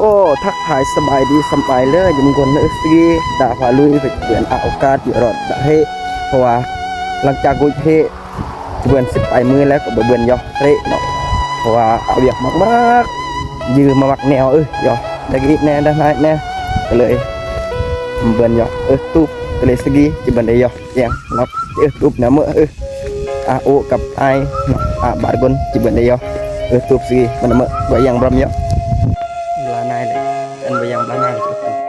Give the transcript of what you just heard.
ก็ทักทายสบายดีสบายเลยอยู่มงคลเนื้อซีดาพาลุยไปเปลี่ยนโอกาสอยู่รอดดาเฮเพราะว่าหลังจากกูเฮเบือน10 ปลายมือแล้วก็เบือนยอเละเนาะเพราะว่าเอาเบียกมากๆยืมมามักแนวยอตะกี้แน่ด้านในแน่ก็เลยเบือนยอตูบก็เลยสกีจะเบือนได้ยอยังเนาะตูบเนี่ยเมื่อโอกับไอบาดกนจะเบือนได้ยอตูบสกีมันเมื่อไว้ยังบรมยอลานายเลยอันไว้ยังลานายจะตูบ